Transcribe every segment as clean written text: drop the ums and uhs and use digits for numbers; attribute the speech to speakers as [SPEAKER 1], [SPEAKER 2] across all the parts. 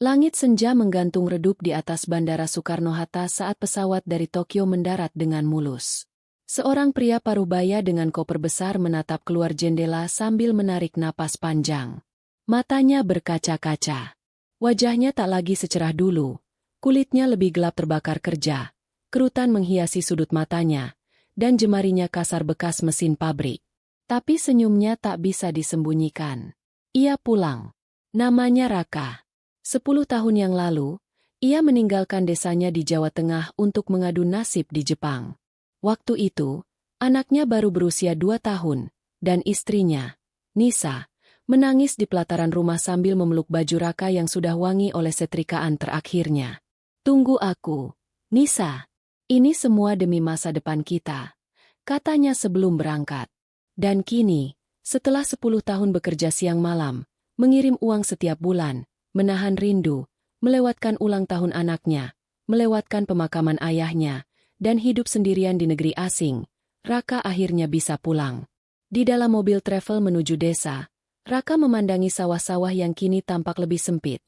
[SPEAKER 1] Langit senja menggantung redup di atas Bandara Soekarno-Hatta saat pesawat dari Tokyo mendarat dengan mulus. Seorang pria parubaya dengan koper besar menatap keluar jendela sambil menarik napas panjang. Matanya berkaca-kaca. Wajahnya tak lagi secerah dulu. Kulitnya lebih gelap terbakar kerja. Kerutan menghiasi sudut matanya, dan jemarinya kasar bekas mesin pabrik. Tapi senyumnya tak bisa disembunyikan. Ia pulang. Namanya Raka. 10 tahun yang lalu, ia meninggalkan desanya di Jawa Tengah untuk mengadu nasib di Jepang. Waktu itu, anaknya baru berusia 2 tahun, dan istrinya, Nisa, menangis di pelataran rumah sambil memeluk baju Raka yang sudah wangi oleh setrikaan terakhirnya. "Tunggu aku, Nisa. Ini semua demi masa depan kita," katanya sebelum berangkat. Dan kini, setelah 10 tahun bekerja siang malam, mengirim uang setiap bulan, menahan rindu, melewatkan ulang tahun anaknya, melewatkan pemakaman ayahnya, dan hidup sendirian di negeri asing, Raka akhirnya bisa pulang. Di dalam mobil travel menuju desa, Raka memandangi sawah-sawah yang kini tampak lebih sempit,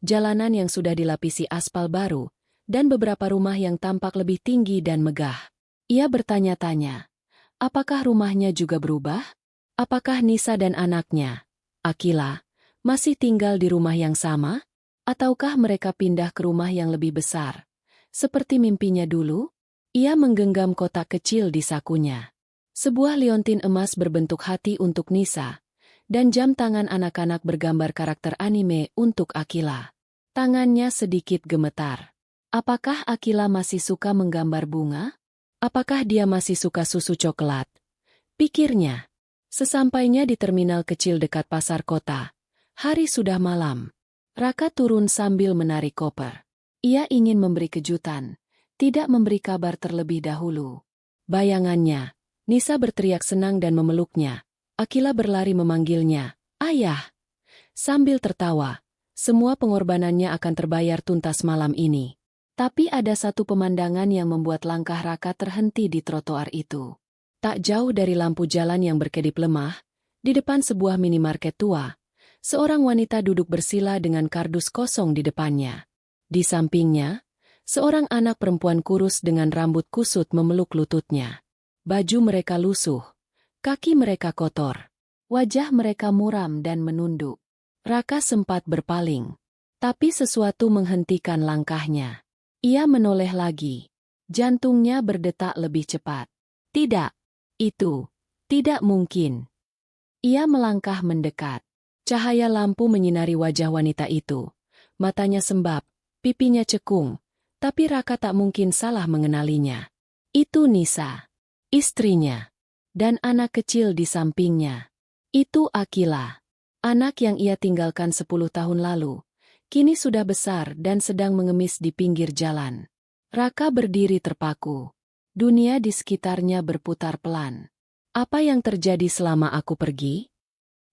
[SPEAKER 1] jalanan yang sudah dilapisi aspal baru, dan beberapa rumah yang tampak lebih tinggi dan megah. Ia bertanya-tanya, apakah rumahnya juga berubah? Apakah Nisa dan anaknya, Akila, masih tinggal di rumah yang sama? Ataukah mereka pindah ke rumah yang lebih besar? Seperti mimpinya dulu? Ia menggenggam kotak kecil di sakunya. Sebuah liontin emas berbentuk hati untuk Nisa, dan jam tangan anak-anak bergambar karakter anime untuk Akila. Tangannya sedikit gemetar. Apakah Akila masih suka menggambar bunga? Apakah dia masih suka susu coklat? Pikirnya. Sesampainya di terminal kecil dekat pasar kota, hari sudah malam. Raka turun sambil menarik koper. Ia ingin memberi kejutan, tidak memberi kabar terlebih dahulu. Bayangannya, Nisa berteriak senang dan memeluknya. Akila berlari memanggilnya, "Ayah!" Sambil tertawa, semua pengorbanannya akan terbayar tuntas malam ini. Tapi ada satu pemandangan yang membuat langkah Raka terhenti di trotoar itu. Tak jauh dari lampu jalan yang berkedip lemah, di depan sebuah minimarket tua, seorang wanita duduk bersila dengan kardus kosong di depannya. Di sampingnya, seorang anak perempuan kurus dengan rambut kusut memeluk lututnya. Baju mereka lusuh, kaki mereka kotor, wajah mereka muram dan menunduk. Raka sempat berpaling, tapi sesuatu menghentikan langkahnya. Ia menoleh lagi. Jantungnya berdetak lebih cepat. Tidak, itu tidak mungkin. Ia melangkah mendekat. Cahaya lampu menyinari wajah wanita itu. Matanya sembab, pipinya cekung, tapi Raka tak mungkin salah mengenalinya. Itu Nisa, istrinya, dan anak kecil di sampingnya. Itu Akila, anak yang ia tinggalkan 10 tahun lalu. Kini sudah besar dan sedang mengemis di pinggir jalan. Raka berdiri terpaku. Dunia di sekitarnya berputar pelan. Apa yang terjadi selama aku pergi?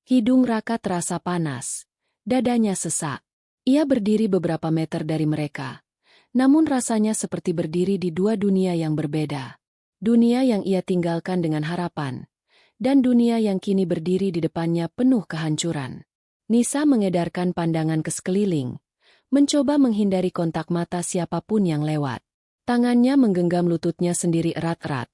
[SPEAKER 1] Hidung Raka terasa panas. Dadanya sesak. Ia berdiri beberapa meter dari mereka. Namun rasanya seperti berdiri di dua dunia yang berbeda. Dunia yang ia tinggalkan dengan harapan. Dan dunia yang kini berdiri di depannya penuh kehancuran. Nisa mengedarkan pandangan ke sekeliling. Mencoba menghindari kontak mata siapapun yang lewat. Tangannya menggenggam lututnya sendiri erat-erat.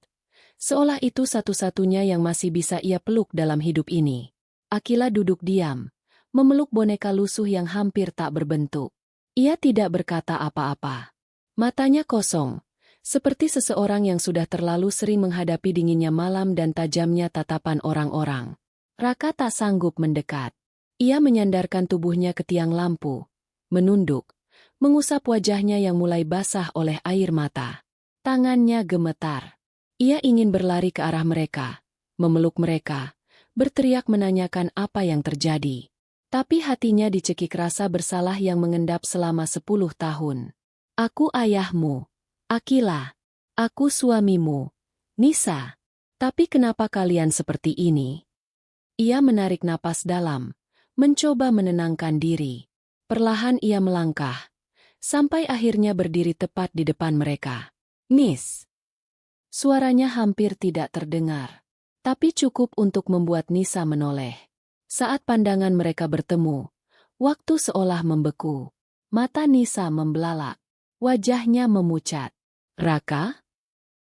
[SPEAKER 1] Seolah itu satu-satunya yang masih bisa ia peluk dalam hidup ini. Akila duduk diam, memeluk boneka lusuh yang hampir tak berbentuk. Ia tidak berkata apa-apa. Matanya kosong, seperti seseorang yang sudah terlalu sering menghadapi dinginnya malam dan tajamnya tatapan orang-orang. Raka tak sanggup mendekat. Ia menyandarkan tubuhnya ke tiang lampu, menunduk, mengusap wajahnya yang mulai basah oleh air mata. Tangannya gemetar. Ia ingin berlari ke arah mereka, memeluk mereka, berteriak menanyakan apa yang terjadi. Tapi hatinya dicekik rasa bersalah yang mengendap selama 10 tahun. Aku ayahmu, Akila. Aku suamimu, Nisa. Tapi kenapa kalian seperti ini? Ia menarik napas dalam, mencoba menenangkan diri. Perlahan ia melangkah, sampai akhirnya berdiri tepat di depan mereka. Miss. Suaranya hampir tidak terdengar. Tapi cukup untuk membuat Nisa menoleh. Saat pandangan mereka bertemu, waktu seolah membeku. Mata Nisa membelalak. Wajahnya memucat. Raka?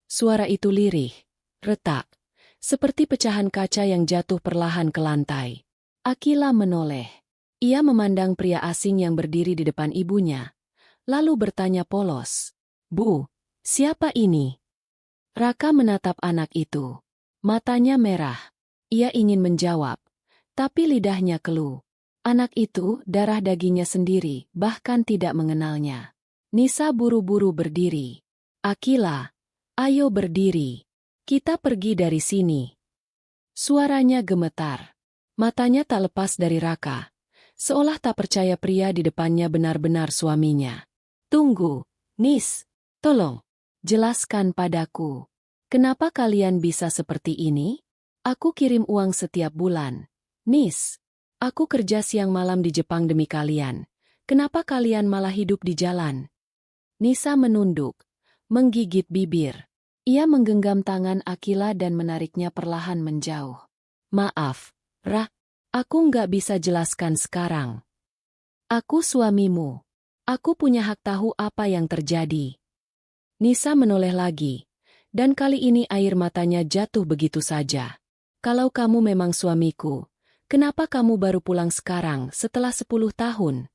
[SPEAKER 1] Suara itu lirih, retak, seperti pecahan kaca yang jatuh perlahan ke lantai. Akila menoleh. Ia memandang pria asing yang berdiri di depan ibunya, lalu bertanya polos. Bu, siapa ini? Raka menatap anak itu. Matanya merah. Ia ingin menjawab, tapi lidahnya keluh. Anak itu darah dagingnya sendiri, bahkan tidak mengenalnya. Nisa buru-buru berdiri. Akila, ayo berdiri. Kita pergi dari sini. Suaranya gemetar. Matanya tak lepas dari Raka, seolah tak percaya pria di depannya benar-benar suaminya. Tunggu, Nis. Tolong, jelaskan padaku. Kenapa kalian bisa seperti ini? Aku kirim uang setiap bulan. Nis, aku kerja siang malam di Jepang demi kalian. Kenapa kalian malah hidup di jalan? Nisa menunduk, menggigit bibir. Ia menggenggam tangan Akila dan menariknya perlahan menjauh. Maaf, Ra, aku nggak bisa jelaskan sekarang. Aku suamimu. Aku punya hak tahu apa yang terjadi. Nisa menoleh lagi, dan kali ini air matanya jatuh begitu saja. Kalau kamu memang suamiku, kenapa kamu baru pulang sekarang setelah 10 tahun?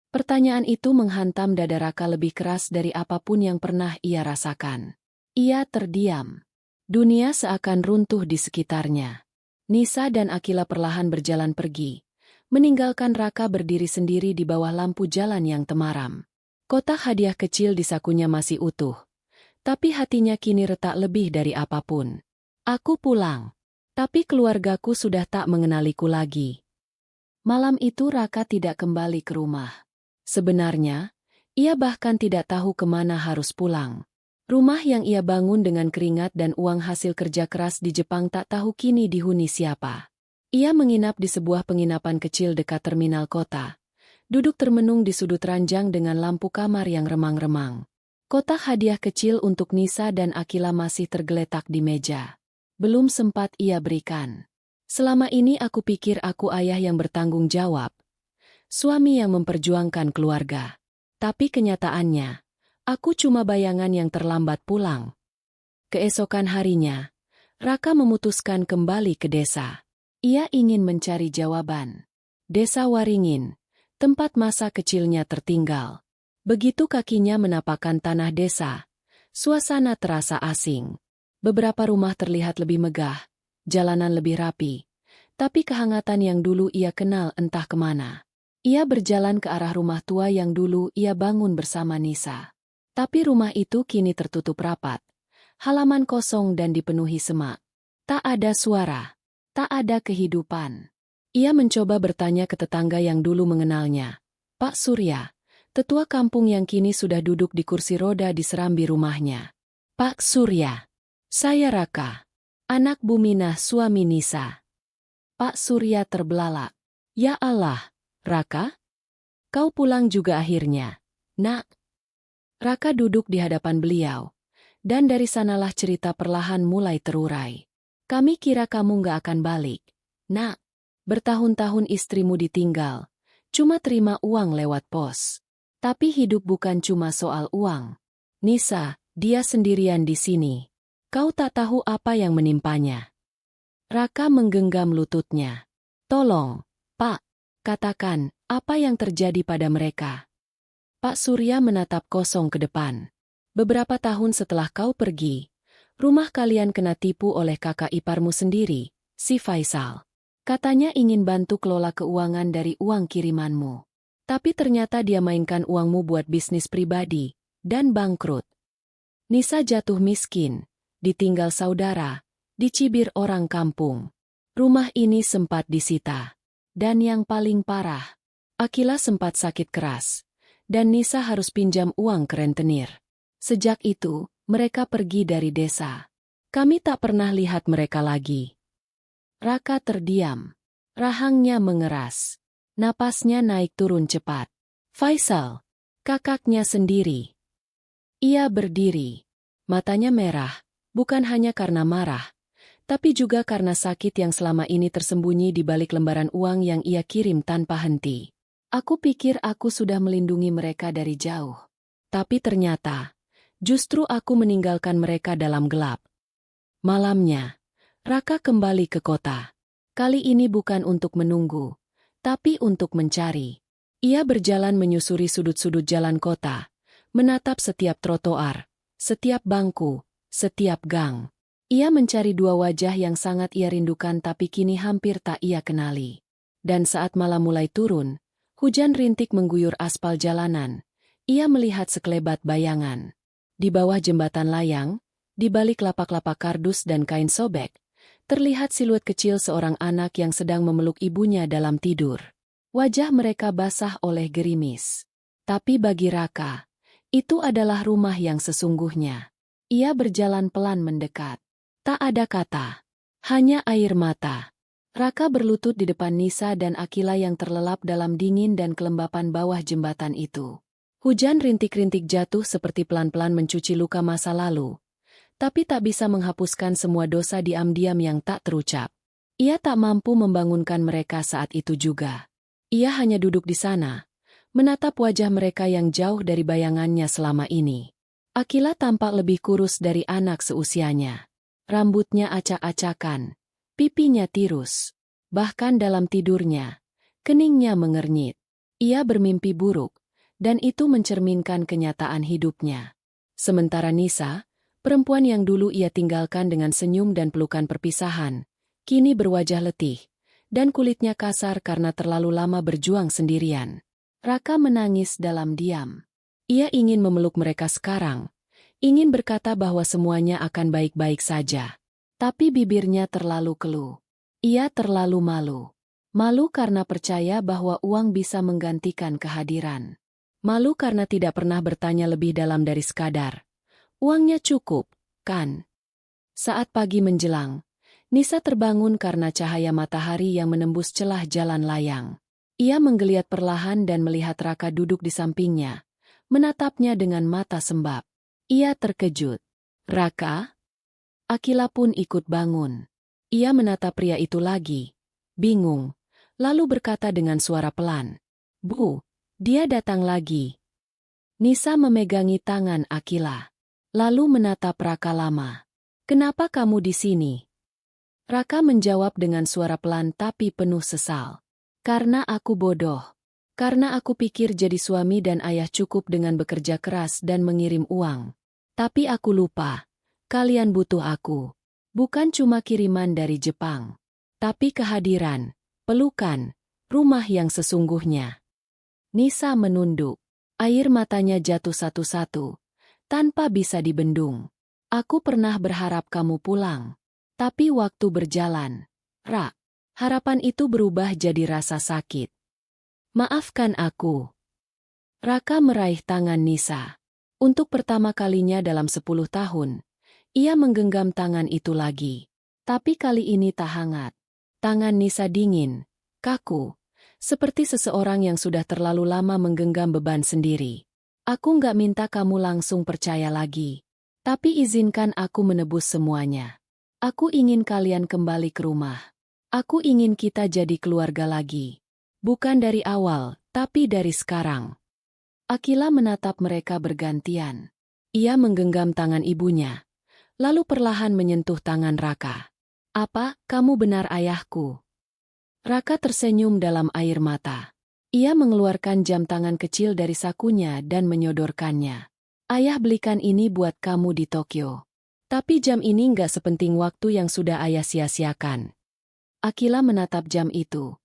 [SPEAKER 1] Pertanyaan itu menghantam dada Raka lebih keras dari apapun yang pernah ia rasakan. Ia terdiam. Dunia seakan runtuh di sekitarnya. Nisa dan Akila perlahan berjalan pergi, meninggalkan Raka berdiri sendiri di bawah lampu jalan yang temaram. Kotak hadiah kecil di sakunya masih utuh, tapi hatinya kini retak lebih dari apapun. Aku pulang, tapi keluargaku sudah tak mengenaliku lagi. Malam itu Raka tidak kembali ke rumah. Sebenarnya, ia bahkan tidak tahu kemana harus pulang. Rumah yang ia bangun dengan keringat dan uang hasil kerja keras di Jepang tak tahu kini dihuni siapa. Ia menginap di sebuah penginapan kecil dekat terminal kota, duduk termenung di sudut ranjang dengan lampu kamar yang remang-remang. Kotak hadiah kecil untuk Nisa dan Akila masih tergeletak di meja. Belum sempat ia berikan. Selama ini aku pikir aku ayah yang bertanggung jawab, suami yang memperjuangkan keluarga. Tapi kenyataannya, aku cuma bayangan yang terlambat pulang. Keesokan harinya, Raka memutuskan kembali ke desa. Ia ingin mencari jawaban. Desa Waringin, tempat masa kecilnya tertinggal. Begitu kakinya menapakkan tanah desa, suasana terasa asing. Beberapa rumah terlihat lebih megah, jalanan lebih rapi, tapi kehangatan yang dulu ia kenal entah kemana. Ia berjalan ke arah rumah tua yang dulu ia bangun bersama Nisa. Tapi rumah itu kini tertutup rapat. Halaman kosong dan dipenuhi semak. Tak ada suara, tak ada kehidupan. Ia mencoba bertanya ke tetangga yang dulu mengenalnya. Pak Surya, tetua kampung yang kini sudah duduk di kursi roda di serambi rumahnya. Pak Surya, saya Raka, anak Buminah suami Nisa. Pak Surya terbelalak. Ya Allah, Raka? Kau pulang juga akhirnya, Nak. Raka duduk di hadapan beliau, dan dari sanalah cerita perlahan mulai terurai. Kami kira kamu gak akan balik, Nak. Bertahun-tahun istrimu ditinggal, cuma terima uang lewat pos. Tapi hidup bukan cuma soal uang. Nisa, dia sendirian di sini. Kau tak tahu apa yang menimpanya. Raka menggenggam lututnya. Tolong, Pak. Katakan, apa yang terjadi pada mereka? Pak Surya menatap kosong ke depan. Beberapa tahun setelah kau pergi, rumah kalian kena tipu oleh kakak iparmu sendiri, si Faisal. Katanya ingin bantu kelola keuangan dari uang kirimanmu. Tapi ternyata dia mainkan uangmu buat bisnis pribadi, dan bangkrut. Nisa jatuh miskin, ditinggal saudara, dicibir orang kampung. Rumah ini sempat disita. Dan yang paling parah, Akila sempat sakit keras, dan Nisa harus pinjam uang ke rentenir. Sejak itu, mereka pergi dari desa. Kami tak pernah lihat mereka lagi. Raka terdiam. Rahangnya mengeras. Napasnya naik turun cepat. Faisal, kakaknya sendiri. Ia berdiri. Matanya merah, bukan hanya karena marah, tapi juga karena sakit yang selama ini tersembunyi di balik lembaran uang yang ia kirim tanpa henti. Aku pikir aku sudah melindungi mereka dari jauh. Tapi ternyata, justru aku meninggalkan mereka dalam gelap. Malamnya, Raka kembali ke kota. Kali ini bukan untuk menunggu, tapi untuk mencari. Ia berjalan menyusuri sudut-sudut jalan kota, menatap setiap trotoar, setiap bangku, setiap gang. Ia mencari dua wajah yang sangat ia rindukan tapi kini hampir tak ia kenali. Dan saat malam mulai turun, hujan rintik mengguyur aspal jalanan. Ia melihat sekelebat bayangan. Di bawah jembatan layang, di balik lapak-lapak kardus dan kain sobek, terlihat siluet kecil seorang anak yang sedang memeluk ibunya dalam tidur. Wajah mereka basah oleh gerimis. Tapi bagi Raka, itu adalah rumah yang sesungguhnya. Ia berjalan pelan mendekat. Tak ada kata, hanya air mata. Raka berlutut di depan Nisa dan Akila yang terlelap dalam dingin dan kelembapan bawah jembatan itu. Hujan rintik-rintik jatuh seperti pelan-pelan mencuci luka masa lalu, tapi tak bisa menghapuskan semua dosa diam-diam yang tak terucap. Ia tak mampu membangunkan mereka saat itu juga. Ia hanya duduk di sana, menatap wajah mereka yang jauh dari bayangannya selama ini. Akila tampak lebih kurus dari anak seusianya. Rambutnya acak-acakan, pipinya tirus. Bahkan dalam tidurnya, keningnya mengernyit. Ia bermimpi buruk, dan itu mencerminkan kenyataan hidupnya. Sementara Nisa, perempuan yang dulu ia tinggalkan dengan senyum dan pelukan perpisahan, kini berwajah letih, dan kulitnya kasar karena terlalu lama berjuang sendirian. Raka menangis dalam diam. Ia ingin memeluk mereka sekarang, ingin berkata bahwa semuanya akan baik-baik saja. Tapi bibirnya terlalu keluh. Ia terlalu malu. Malu karena percaya bahwa uang bisa menggantikan kehadiran. Malu karena tidak pernah bertanya lebih dalam dari sekadar. Uangnya cukup, kan? Saat pagi menjelang, Nisa terbangun karena cahaya matahari yang menembus celah jalan layang. Ia menggeliat perlahan dan melihat Raka duduk di sampingnya, menatapnya dengan mata sembab. Ia terkejut. Raka? Akila pun ikut bangun. Ia menatap pria itu lagi, bingung, lalu berkata dengan suara pelan. Bu, dia datang lagi. Nisa memegangi tangan Akila, lalu menatap Raka lama. Kenapa kamu di sini? Raka menjawab dengan suara pelan tapi penuh sesal. Karena aku bodoh. Karena aku pikir jadi suami dan ayah cukup dengan bekerja keras dan mengirim uang. Tapi aku lupa, kalian butuh aku. Bukan cuma kiriman dari Jepang, tapi kehadiran, pelukan, rumah yang sesungguhnya. Nisa menunduk. Air matanya jatuh satu-satu, tanpa bisa dibendung. Aku pernah berharap kamu pulang. Tapi waktu berjalan, Ra, harapan itu berubah jadi rasa sakit. Maafkan aku. Raka meraih tangan Nisa. Untuk pertama kalinya dalam 10 tahun, ia menggenggam tangan itu lagi. Tapi kali ini tak hangat. Tangan Nisa dingin, kaku, seperti seseorang yang sudah terlalu lama menggenggam beban sendiri. Aku nggak minta kamu langsung percaya lagi. Tapi izinkan aku menebus semuanya. Aku ingin kalian kembali ke rumah. Aku ingin kita jadi keluarga lagi. Bukan dari awal, tapi dari sekarang. Akila menatap mereka bergantian. Ia menggenggam tangan ibunya, lalu perlahan menyentuh tangan Raka. Apa, kamu benar ayahku? Raka tersenyum dalam air mata. Ia mengeluarkan jam tangan kecil dari sakunya dan menyodorkannya. Ayah belikan ini buat kamu di Tokyo. Tapi jam ini nggak sepenting waktu yang sudah ayah sia-siakan. Akila menatap jam itu,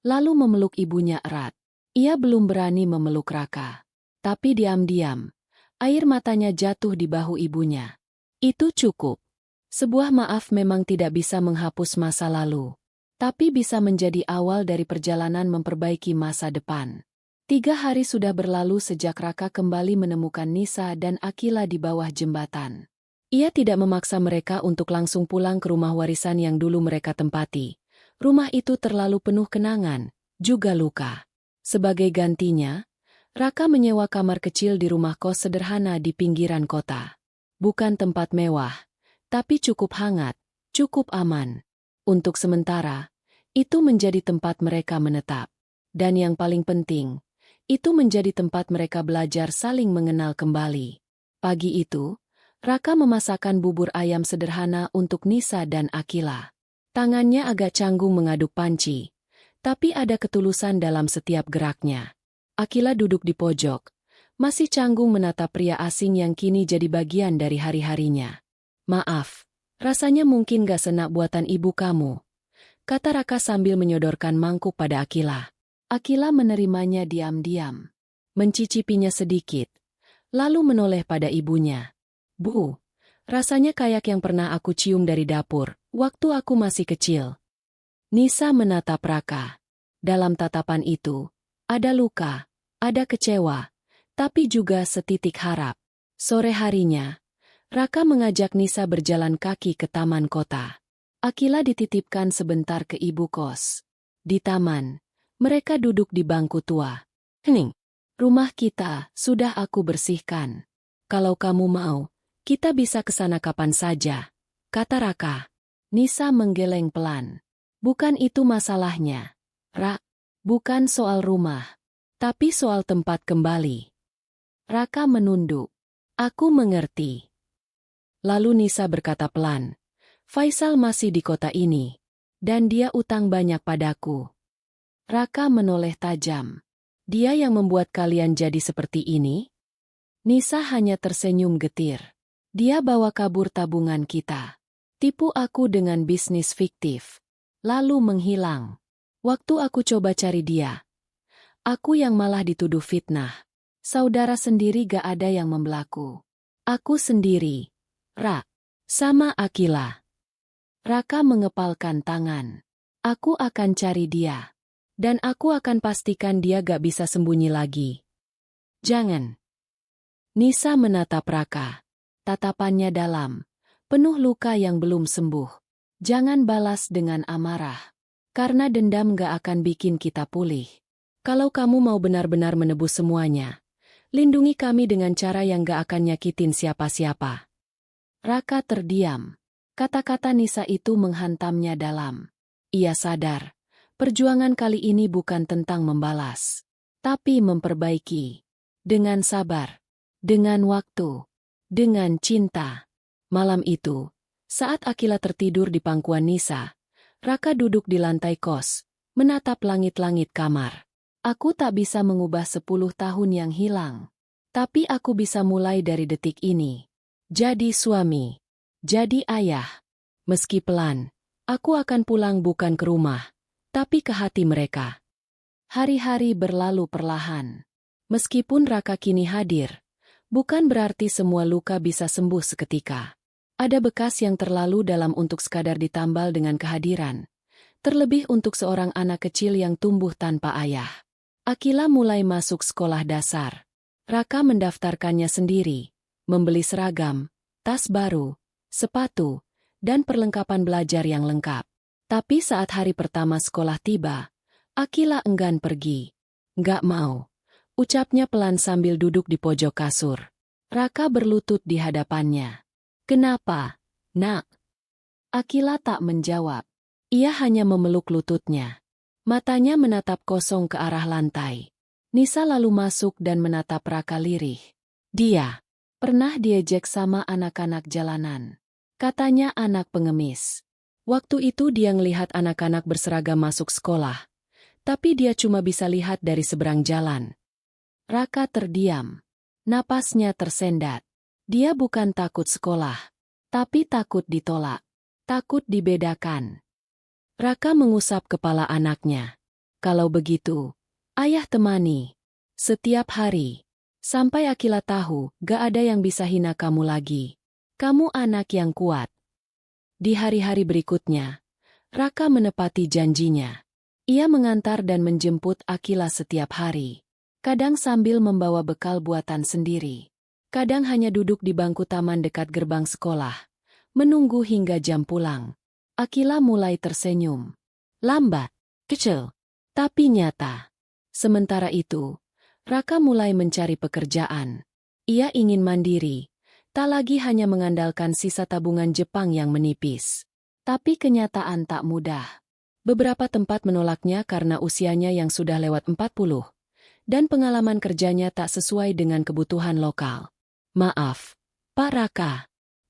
[SPEAKER 1] lalu memeluk ibunya erat. Ia belum berani memeluk Raka. Tapi diam-diam, air matanya jatuh di bahu ibunya. Itu cukup. Sebuah maaf memang tidak bisa menghapus masa lalu, tapi bisa menjadi awal dari perjalanan memperbaiki masa depan. 3 hari sudah berlalu sejak Raka kembali menemukan Nisa dan Akila di bawah jembatan. Ia tidak memaksa mereka untuk langsung pulang ke rumah warisan yang dulu mereka tempati. Rumah itu terlalu penuh kenangan, juga luka. Sebagai gantinya, Raka menyewa kamar kecil di rumah kos sederhana di pinggiran kota. Bukan tempat mewah, tapi cukup hangat, cukup aman. Untuk sementara, itu menjadi tempat mereka menetap. Dan yang paling penting, itu menjadi tempat mereka belajar saling mengenal kembali. Pagi itu, Raka memasakkan bubur ayam sederhana untuk Nisa dan Akila. Tangannya agak canggung mengaduk panci, tapi ada ketulusan dalam setiap geraknya. Akila duduk di pojok, masih canggung menatap pria asing yang kini jadi bagian dari hari-harinya. "Maaf, rasanya mungkin gak senak buatan ibu kamu," kata Raka sambil menyodorkan mangkuk pada Akila. Akila menerimanya diam-diam, mencicipinya sedikit, lalu menoleh pada ibunya. "Bu, rasanya kayak yang pernah aku cium dari dapur, waktu aku masih kecil." Nisa menatap Raka. Dalam tatapan itu, ada luka, ada kecewa, tapi juga setitik harap. Sore harinya, Raka mengajak Nisa berjalan kaki ke taman kota. Akila dititipkan sebentar ke ibu kos. Di taman, mereka duduk di bangku tua. "Hening, rumah kita sudah aku bersihkan. Kalau kamu mau, kita bisa ke sana kapan saja," kata Raka. Nisa menggeleng pelan. "Bukan itu masalahnya, Ra. Bukan soal rumah, tapi soal tempat kembali." Raka menunduk. "Aku mengerti." Lalu Nisa berkata pelan, "Faisal masih di kota ini, dan dia utang banyak padaku." Raka menoleh tajam. "Dia yang membuat kalian jadi seperti ini?" Nisa hanya tersenyum getir. "Dia bawa kabur tabungan kita. Tipu aku dengan bisnis fiktif. Lalu menghilang. Waktu aku coba cari dia, aku yang malah dituduh fitnah. Saudara sendiri gak ada yang membelaku. Aku sendiri, Ra. Sama Akila." Raka mengepalkan tangan. "Aku akan cari dia. Dan aku akan pastikan dia gak bisa sembunyi lagi." "Jangan." Nisa menatap Raka. Tatapannya dalam, penuh luka yang belum sembuh. "Jangan balas dengan amarah. Karena dendam gak akan bikin kita pulih. Kalau kamu mau benar-benar menebus semuanya, lindungi kami dengan cara yang gak akan nyakitin siapa-siapa." Raka terdiam. Kata-kata Nisa itu menghantamnya dalam. Ia sadar, perjuangan kali ini bukan tentang membalas, tapi memperbaiki. Dengan sabar, dengan waktu, dengan cinta. Malam itu, saat Akila tertidur di pangkuan Nisa, Raka duduk di lantai kos, menatap langit-langit kamar. "Aku tak bisa mengubah 10 tahun yang hilang. Tapi aku bisa mulai dari detik ini. Jadi suami, jadi ayah. Meski pelan, aku akan pulang bukan ke rumah, tapi ke hati mereka." Hari-hari berlalu perlahan. Meskipun Raka kini hadir, bukan berarti semua luka bisa sembuh seketika. Ada bekas yang terlalu dalam untuk sekadar ditambal dengan kehadiran. Terlebih untuk seorang anak kecil yang tumbuh tanpa ayah. Akila mulai masuk sekolah dasar. Raka mendaftarkannya sendiri, membeli seragam, tas baru, sepatu, dan perlengkapan belajar yang lengkap. Tapi saat hari pertama sekolah tiba, Akila enggan pergi. "Nggak mau," ucapnya pelan sambil duduk di pojok kasur. Raka berlutut di hadapannya. "Kenapa, Nak?" Akila tak menjawab. Ia hanya memeluk lututnya. Matanya menatap kosong ke arah lantai. Nisa lalu masuk dan menatap Raka lirih. "Dia pernah diejek sama anak-anak jalanan. Katanya anak pengemis. Waktu itu dia ngelihat anak-anak berseragam masuk sekolah. Tapi dia cuma bisa lihat dari seberang jalan." Raka terdiam. Napasnya tersendat. Dia bukan takut sekolah, tapi takut ditolak. Takut dibedakan. Raka mengusap kepala anaknya. "Kalau begitu, ayah temani. Setiap hari. Sampai Akila tahu gak ada yang bisa hina kamu lagi. Kamu anak yang kuat." Di hari-hari berikutnya, Raka menepati janjinya. Ia mengantar dan menjemput Akila setiap hari. Kadang sambil membawa bekal buatan sendiri. Kadang hanya duduk di bangku taman dekat gerbang sekolah, menunggu hingga jam pulang. Akila mulai tersenyum. Lambat, kecil, tapi nyata. Sementara itu, Raka mulai mencari pekerjaan. Ia ingin mandiri, tak lagi hanya mengandalkan sisa tabungan Jepang yang menipis. Tapi kenyataan tak mudah. Beberapa tempat menolaknya karena usianya yang sudah lewat 40, dan pengalaman kerjanya tak sesuai dengan kebutuhan lokal. Maaf, Pak Raka.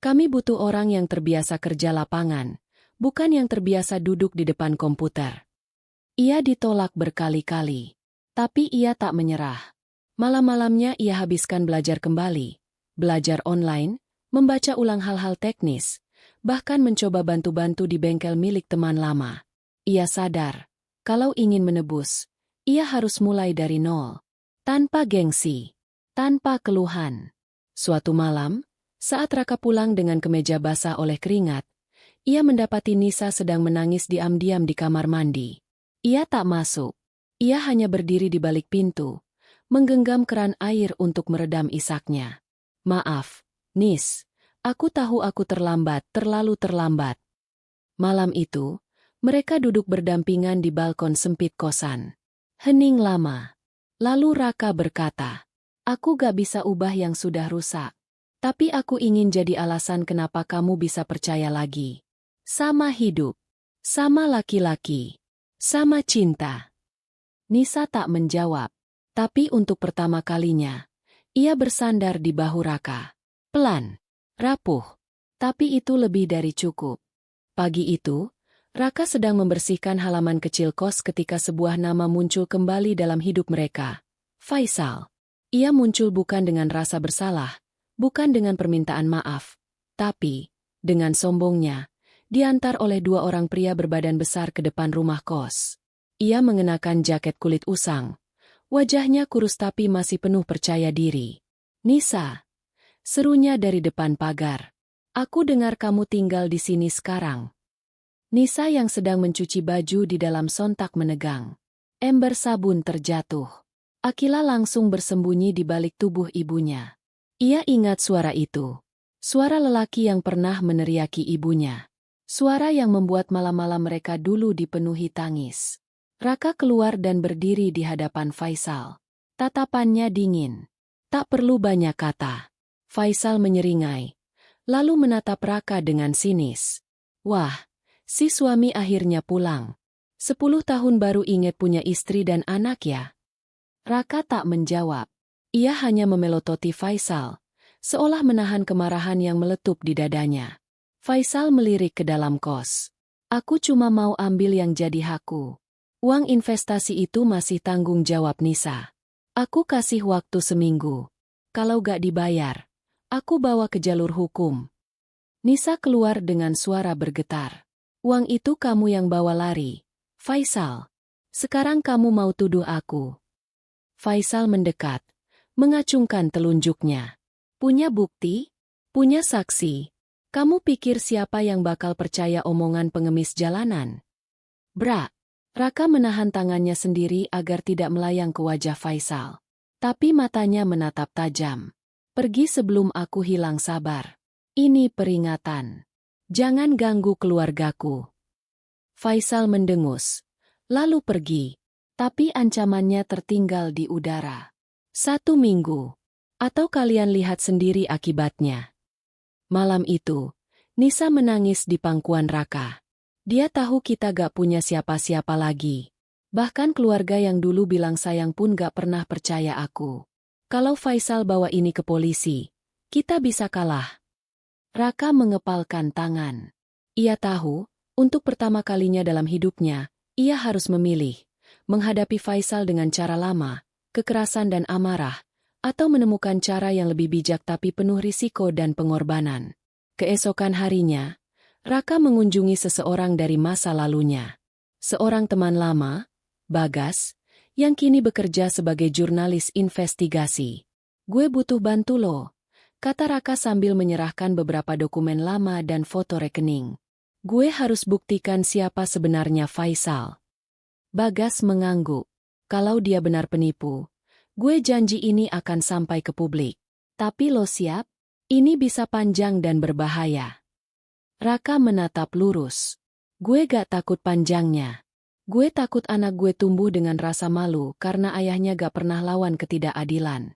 [SPEAKER 1] Kami butuh orang yang terbiasa kerja lapangan, bukan yang terbiasa duduk di depan komputer. Ia ditolak berkali-kali, tapi ia tak menyerah. Malam-malamnya ia habiskan belajar kembali, belajar online, membaca ulang hal-hal teknis, bahkan mencoba bantu-bantu di bengkel milik teman lama. Ia sadar, kalau ingin menebus, ia harus mulai dari nol. Tanpa gengsi, tanpa keluhan. Suatu malam, saat Raka pulang dengan kemeja basah oleh keringat, ia mendapati Nisa sedang menangis diam-diam di kamar mandi. Ia tak masuk. Ia hanya berdiri di balik pintu, menggenggam keran air untuk meredam isaknya. Maaf, Nis. Aku tahu aku terlambat, terlalu terlambat. Malam itu, mereka duduk berdampingan di balkon sempit kosan. Hening lama. Lalu Raka berkata, "Aku gak bisa ubah yang sudah rusak. Tapi aku ingin jadi alasan kenapa kamu bisa percaya lagi. Sama hidup. Sama laki-laki. Sama cinta." Nisa tak menjawab. Tapi untuk pertama kalinya, ia bersandar di bahu Raka. Pelan. Rapuh. Tapi itu lebih dari cukup. Pagi itu, Raka sedang membersihkan halaman kecil kos ketika sebuah nama muncul kembali dalam hidup mereka. Faisal. Ia muncul bukan dengan rasa bersalah, bukan dengan permintaan maaf, tapi, dengan sombongnya, diantar oleh dua orang pria berbadan besar ke depan rumah kos. Ia mengenakan jaket kulit usang. Wajahnya kurus tapi masih penuh percaya diri. "Nisa," serunya dari depan pagar. "Aku dengar kamu tinggal di sini sekarang." Nisa yang sedang mencuci baju di dalam sontak menegang. Ember sabun terjatuh. Akila langsung bersembunyi di balik tubuh ibunya. Ia ingat suara itu. Suara lelaki yang pernah meneriaki ibunya. Suara yang membuat malam-malam mereka dulu dipenuhi tangis. Raka keluar dan berdiri di hadapan Faisal. Tatapannya dingin. Tak perlu banyak kata. Faisal menyeringai. Lalu menatap Raka dengan sinis. "Wah, si suami akhirnya pulang. 10 tahun baru ingat punya istri dan anak ya?" Raka tak menjawab. Ia hanya memelototi Faisal, seolah menahan kemarahan yang meletup di dadanya. Faisal melirik ke dalam kos. "Aku cuma mau ambil yang jadi hakku. Uang investasi itu masih tanggung jawab Nisa. Aku kasih waktu seminggu. Kalau gak dibayar, aku bawa ke jalur hukum." Nisa keluar dengan suara bergetar. "Uang itu kamu yang bawa lari, Faisal. Sekarang kamu mau tuduh aku?" Faisal mendekat, mengacungkan telunjuknya. "Punya bukti? Punya saksi? Kamu pikir siapa yang bakal percaya omongan pengemis jalanan?" "Bra." Raka menahan tangannya sendiri agar tidak melayang ke wajah Faisal. Tapi matanya menatap tajam. "Pergi sebelum aku hilang sabar. Ini peringatan. Jangan ganggu keluargaku." Faisal mendengus, lalu pergi. Tapi ancamannya tertinggal di udara. 1 minggu. Atau kalian lihat sendiri akibatnya. Malam itu, Nisa menangis di pangkuan Raka. Dia tahu kita gak punya siapa-siapa lagi. Bahkan keluarga yang dulu bilang sayang pun gak pernah percaya aku. Kalau Faisal bawa ini ke polisi, kita bisa kalah. Raka mengepalkan tangan. Ia tahu, untuk pertama kalinya dalam hidupnya, ia harus memilih. Menghadapi Faisal dengan cara lama, kekerasan dan amarah, atau menemukan cara yang lebih bijak tapi penuh risiko dan pengorbanan. Keesokan harinya, Raka mengunjungi seseorang dari masa lalunya. Seorang teman lama, Bagas, yang kini bekerja sebagai jurnalis investigasi. "Gue butuh bantu lo," kata Raka sambil menyerahkan beberapa dokumen lama dan foto rekening. "Gue harus buktikan siapa sebenarnya Faisal." Bagas mengangguk. "Kalau dia benar penipu, gue janji ini akan sampai ke publik. Tapi lo siap? Ini bisa panjang dan berbahaya." Raka menatap lurus. "Gue gak takut panjangnya. Gue takut anak gue tumbuh dengan rasa malu karena ayahnya gak pernah lawan ketidakadilan."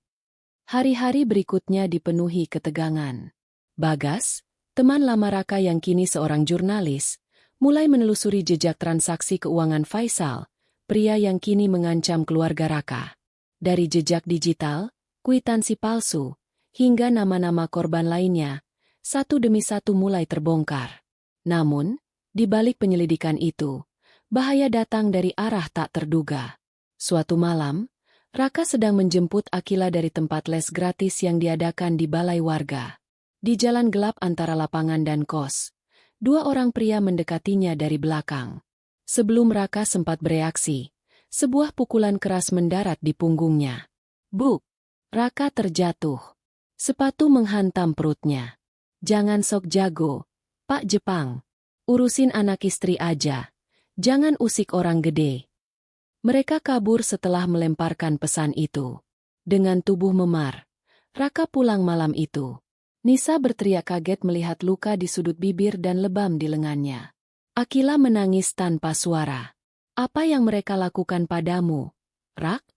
[SPEAKER 1] Hari-hari berikutnya dipenuhi ketegangan. Bagas, teman lama Raka yang kini seorang jurnalis, mulai menelusuri jejak transaksi keuangan Faisal, pria yang kini mengancam keluarga Raka. Dari jejak digital, kwitansi palsu, hingga nama-nama korban lainnya, satu demi satu mulai terbongkar. Namun, di balik penyelidikan itu, bahaya datang dari arah tak terduga. Suatu malam, Raka sedang menjemput Akila dari tempat les gratis yang diadakan di balai warga. Di jalan gelap antara lapangan dan kos, dua orang pria mendekatinya dari belakang. Sebelum Raka sempat bereaksi, sebuah pukulan keras mendarat di punggungnya. Buk! Raka terjatuh. Sepatu menghantam perutnya. Jangan sok jago, Pak Jepang. Urusin anak istri aja. Jangan usik orang gede. Mereka kabur setelah melemparkan pesan itu. Dengan tubuh memar, Raka pulang malam itu. Nisa berteriak kaget melihat luka di sudut bibir dan lebam di lengannya. Akila menangis tanpa suara. Apa yang mereka lakukan padamu, Rak?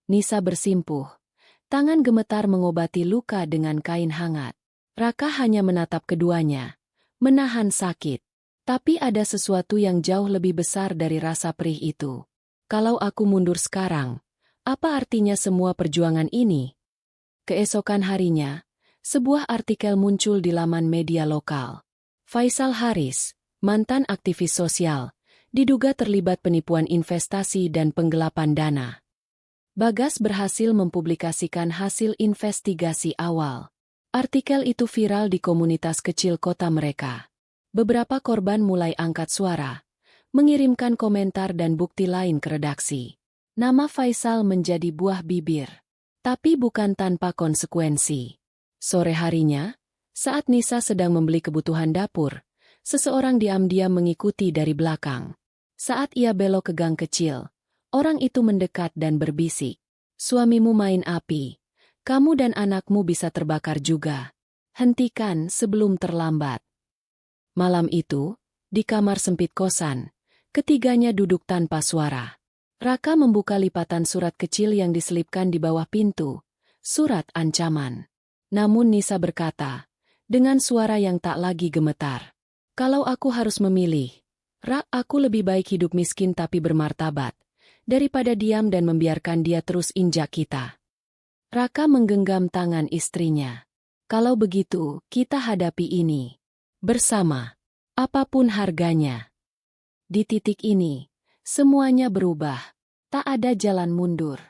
[SPEAKER 1] Nisa bersimpuh. Tangan gemetar mengobati luka dengan kain hangat. Raka hanya menatap keduanya, menahan sakit. Tapi ada sesuatu yang jauh lebih besar dari rasa perih itu. Kalau aku mundur sekarang, apa artinya semua perjuangan ini? Keesokan harinya, sebuah artikel muncul di laman media lokal. Faisal Haris, mantan aktivis sosial, diduga terlibat penipuan investasi dan penggelapan dana. Bagas berhasil mempublikasikan hasil investigasi awal. Artikel itu viral di komunitas kecil kota mereka. Beberapa korban mulai angkat suara, mengirimkan komentar dan bukti lain ke redaksi. Nama Faisal menjadi buah bibir, tapi bukan tanpa konsekuensi. Sore harinya, saat Nisa sedang membeli kebutuhan dapur, seseorang diam-diam mengikuti dari belakang. Saat ia belok ke gang kecil, orang itu mendekat dan berbisik. Suamimu main api. Kamu dan anakmu bisa terbakar juga. Hentikan sebelum terlambat. Malam itu, di kamar sempit kosan, ketiganya duduk tanpa suara. Raka membuka lipatan surat kecil yang diselipkan di bawah pintu, surat ancaman. Namun Nisa berkata, dengan suara yang tak lagi gemetar, kalau aku harus memilih, Rak, aku lebih baik hidup miskin tapi bermartabat, daripada diam dan membiarkan dia terus injak kita. Raka menggenggam tangan istrinya. Kalau begitu, kita hadapi ini. Bersama. Apapun harganya. Di titik ini, semuanya berubah. Tak ada jalan mundur.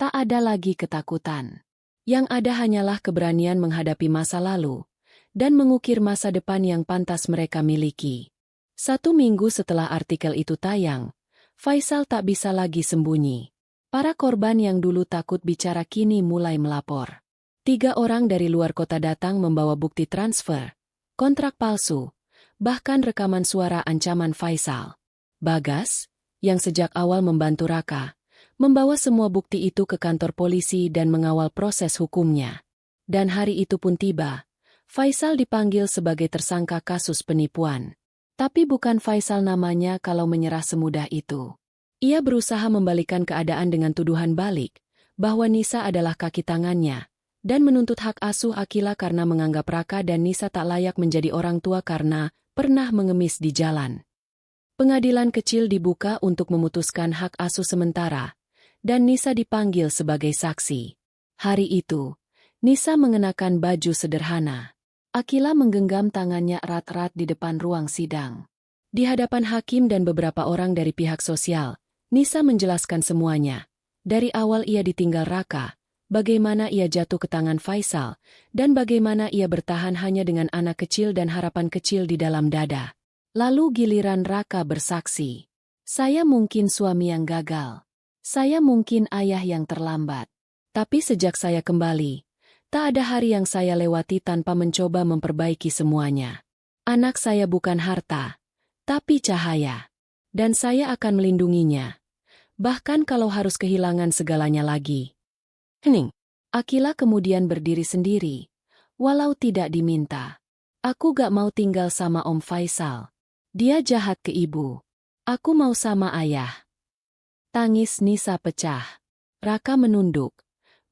[SPEAKER 1] Tak ada lagi ketakutan. Yang ada hanyalah keberanian menghadapi masa lalu, dan mengukir masa depan yang pantas mereka miliki. 1 minggu setelah artikel itu tayang, Faisal tak bisa lagi sembunyi. Para korban yang dulu takut bicara kini mulai melapor. 3 orang dari luar kota datang membawa bukti transfer, kontrak palsu, bahkan rekaman suara ancaman Faisal. Bagas, yang sejak awal membantu Raka, membawa semua bukti itu ke kantor polisi dan mengawal proses hukumnya. Dan hari itu pun tiba, Faisal dipanggil sebagai tersangka kasus penipuan. Tapi bukan Faisal namanya kalau menyerah semudah itu. Ia berusaha membalikan keadaan dengan tuduhan balik, bahwa Nisa adalah kaki tangannya, dan menuntut hak asuh Akila karena menganggap Raka dan Nisa tak layak menjadi orang tua karena pernah mengemis di jalan. Pengadilan kecil dibuka untuk memutuskan hak asuh sementara, dan Nisa dipanggil sebagai saksi. Hari itu, Nisa mengenakan baju sederhana. Akila menggenggam tangannya erat-erat di depan ruang sidang. Di hadapan hakim dan beberapa orang dari pihak sosial, Nisa menjelaskan semuanya. Dari awal ia ditinggal Raka, bagaimana ia jatuh ke tangan Faisal, dan bagaimana ia bertahan hanya dengan anak kecil dan harapan kecil di dalam dada. Lalu giliran Raka bersaksi. Saya mungkin suami yang gagal. Saya mungkin ayah yang terlambat. Tapi sejak saya kembali, tak ada hari yang saya lewati tanpa mencoba memperbaiki semuanya. Anak saya bukan harta, tapi cahaya. Dan saya akan melindunginya. Bahkan kalau harus kehilangan segalanya lagi. Hening. Akila kemudian berdiri sendiri. Walau tidak diminta. Aku gak mau tinggal sama Om Faisal. Dia jahat ke ibu. Aku mau sama ayah. Tangis Nisa pecah. Raka menunduk,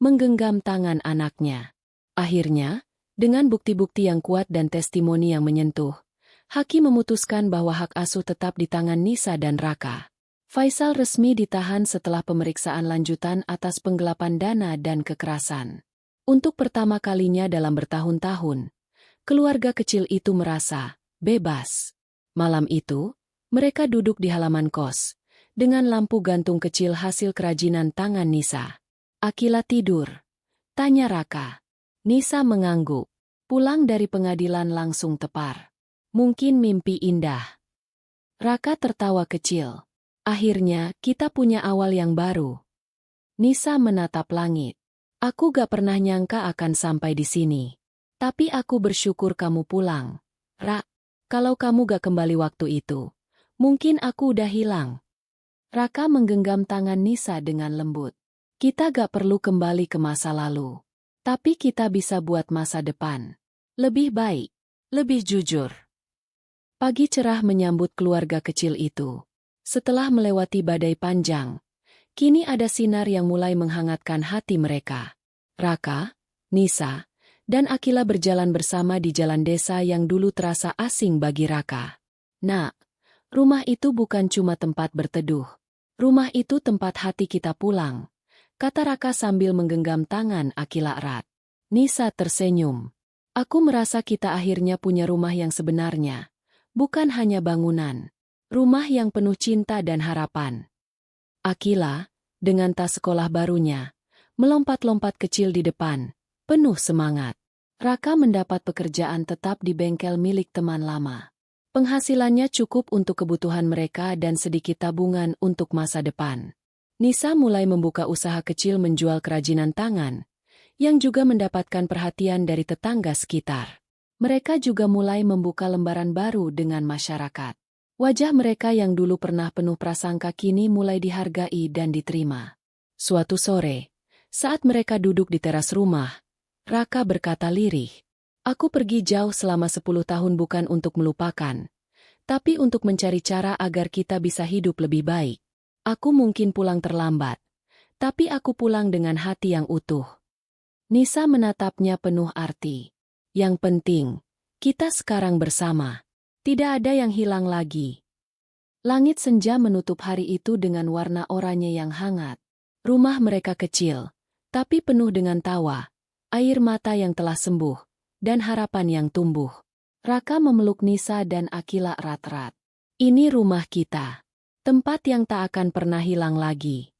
[SPEAKER 1] menggenggam tangan anaknya. Akhirnya, dengan bukti-bukti yang kuat dan testimoni yang menyentuh, Hakim memutuskan bahwa hak asuh tetap di tangan Nisa dan Raka. Faisal resmi ditahan setelah pemeriksaan lanjutan atas penggelapan dana dan kekerasan. Untuk pertama kalinya dalam bertahun-tahun, keluarga kecil itu merasa bebas. Malam itu, mereka duduk di halaman kos, dengan lampu gantung kecil hasil kerajinan tangan Nisa. "Akila tidur?" tanya Raka. Nisa mengangguk. Pulang dari pengadilan langsung tepar. "Mungkin mimpi indah." Raka tertawa kecil. "Akhirnya, kita punya awal yang baru." Nisa menatap langit. "Aku gak pernah nyangka akan sampai di sini. Tapi aku bersyukur kamu pulang. Ra, kalau kamu gak kembali waktu itu, mungkin aku udah hilang." Raka menggenggam tangan Nisa dengan lembut. "Kita gak perlu kembali ke masa lalu. Tapi kita bisa buat masa depan lebih baik, lebih jujur." Pagi cerah menyambut keluarga kecil itu. Setelah melewati badai panjang, kini ada sinar yang mulai menghangatkan hati mereka. Raka, Nisa, dan Akila berjalan bersama di jalan desa yang dulu terasa asing bagi Raka. "Nak, rumah itu bukan cuma tempat berteduh. Rumah itu tempat hati kita pulang," kata Raka sambil menggenggam tangan Akila erat. Nisa tersenyum. "Aku merasa kita akhirnya punya rumah yang sebenarnya. Bukan hanya bangunan. Rumah yang penuh cinta dan harapan." Akila, dengan tas sekolah barunya, melompat-lompat kecil di depan, penuh semangat. Raka mendapat pekerjaan tetap di bengkel milik teman lama. Penghasilannya cukup untuk kebutuhan mereka dan sedikit tabungan untuk masa depan. Nisa mulai membuka usaha kecil menjual kerajinan tangan, yang juga mendapatkan perhatian dari tetangga sekitar. Mereka juga mulai membuka lembaran baru dengan masyarakat. Wajah mereka yang dulu pernah penuh prasangka kini mulai dihargai dan diterima. Suatu sore, saat mereka duduk di teras rumah, Raka berkata lirih, "Aku pergi jauh selama 10 tahun bukan untuk melupakan, tapi untuk mencari cara agar kita bisa hidup lebih baik. Aku mungkin pulang terlambat, tapi aku pulang dengan hati yang utuh." Nisa menatapnya penuh arti. "Yang penting, kita sekarang bersama. Tidak ada yang hilang lagi." Langit senja menutup hari itu dengan warna oranye yang hangat. Rumah mereka kecil, tapi penuh dengan tawa, air mata yang telah sembuh, dan harapan yang tumbuh. Raka memeluk Nisa dan Akila erat-erat. "Ini rumah kita. Tempat yang tak akan pernah hilang lagi."